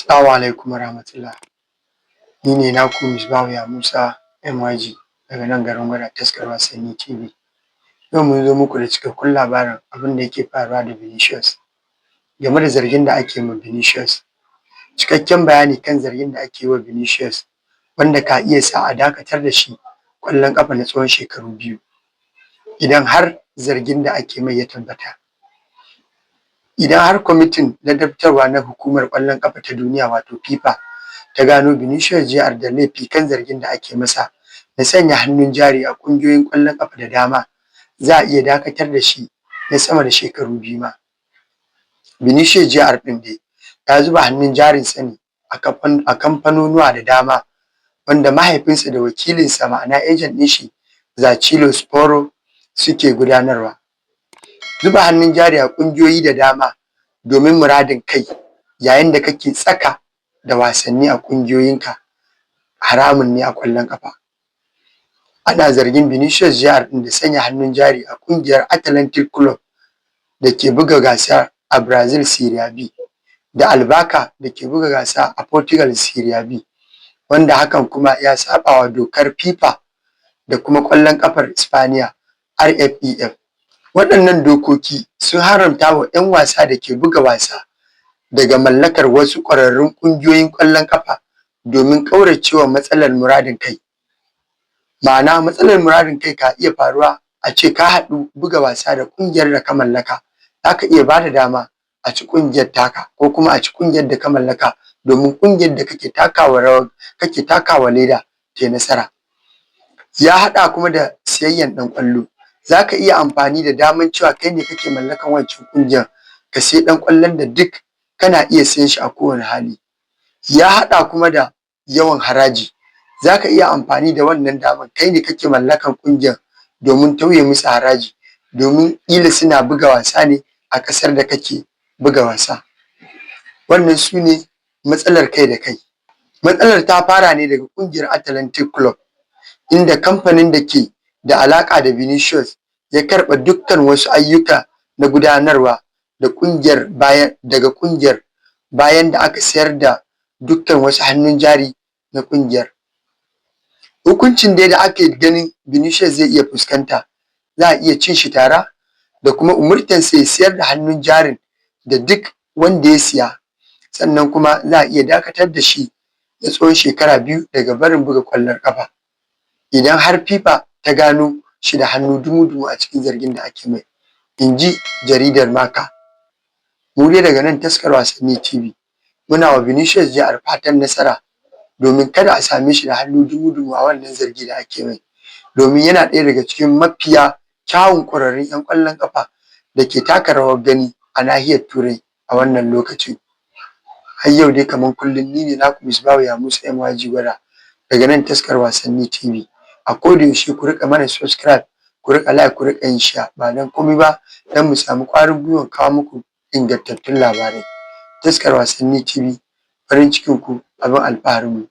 Assalamu alaikum warahmatullah. Ni ne naku Misbahu ya Musa MYG daga nan garin Gwada taskar wasanni TV. Yau mun zo muku da cikakkun labarin abin da yake faruwa da Vinicius game da zargin da ake ma Vinicius. Cikakken bayani kan zargin da ake wa Vinicius wanda ka iya sa a dakatar da shi ƙwallon ƙafa na tsawon shekaru 2 idan har zargin da ake mai ya tabbata. Idan har kwamitin ladabtarwa na hukumar ƙwallon ƙafa ta duniya wato FIFA ta gano Vinicius Jr. da laifi kan zargin da ake masa na sanya hannun jari a ƙungiyoyin ƙwallon ƙafa da dama, za a iya dakatar da shi na sama da shekaru 2 ma. Vinicius Jr. ɗin dai ya zuba hannun jarinsa ne a kamfanonuwa da dama wanda mahaifinsa da wakilinsa ma'ana agent ɗin shi Zacchino Sporo suke gudanarwa. Zuba hannun jari a ƙungiyoyi da dama domin muradin kai yayin da kake tsaka da wasanni a ƙungiyoyinka haramun ne a ƙwallon ƙafa. Ana zargin Vinicius Jr. da sanya hannun jari a ƙungiyar Atlantic Club da ke buga gasa a Brazil Serie B da Albaca da ke buga gasa a Portugal Serie B, wanda hakan kuma ya saɓawa dokar FIFA da kuma ƙwallon ƙafar Spaniya RFEF. Waɗannan dokoki sun haramta wa 'yan wasa da ke buga wasa daga mallakar wasu ƙwararrun ƙungiyoyin ƙwallon ƙafa domin ƙauracewa matsalar muradin kai. Ma'ana matsalar muradin kai ka iya faruwa a ce ka haɗu buga wasa da ƙungiyar da ka mallaka, za ka iya ba da dama a ci ƙungiyar taka ko kuma a ci ƙungiyar da ka mallaka domin ƙungiyar da kake takawa leda ta yi nasara. Ya haɗa kuma da siyayyan ɗan ƙwallo. Za ka iya amfani da daman cewa kai ne kake mallakan wancan ƙungiyar ka sai ɗan ƙwallon da duk kana iya siyan shi a kowane hali. Ya haɗa kuma da yawan haraji. Za ka iya amfani da wannan daman kai ne kake mallakan ƙungiyar domin tauye musu haraji domin ƙila suna buga wasa ne a ƙasar da kake buga wasa. Wannan su ne matsalar kai da kai. Matsalar ta fara ne daga ƙungiyar Atlantic Club inda kamfanin da ke da alaƙa da Vinicius ya karɓa dukkan wasu ayyuka na gudanarwa da daga ƙungiyar bayan da aka sayar da dukkan wasu hannun jari na ƙungiyar. Hukuncin dai da ake ganin Vinicius zai iya fuskanta, za a iya cin shi tara da kuma umurtansa ya sayar da hannun jarin da duk wanda ya siya, sannan kuma za a iya dakatar da shi na tsawon shekara 2 daga barin buga ƙwallon ƙafa idan har FIFA ta gano shi da hannu dumu-dumu a cikin zargin da ake mai, in ji jaridar Marca. Mu dai daga nan taskar wasanni TV muna wa Vinicius Jr. fatan nasara domin kada a same shi da hannu dumu-dumu a wannan zargi da ake mai, domin yana ɗaya daga cikin mafiya kyawun ƙwararrun 'yan ƙwallon ƙafa da ke taka rawar gani a nahiyar Turai a wannan lokacin. Har yau dai kamar kullum ni ne naku Misbahu ya Musa MYG Gwada daga nan taskar wasanni TV. A koda yaushe ku riƙa mana subscribe, ku riƙa like, ku riƙa yin share ba don komai ba don mu samu ƙwarin gwiwan kawo muku ingantattun labarai. Taskar wasanni TV farin cikin ku abin alfaharin mu.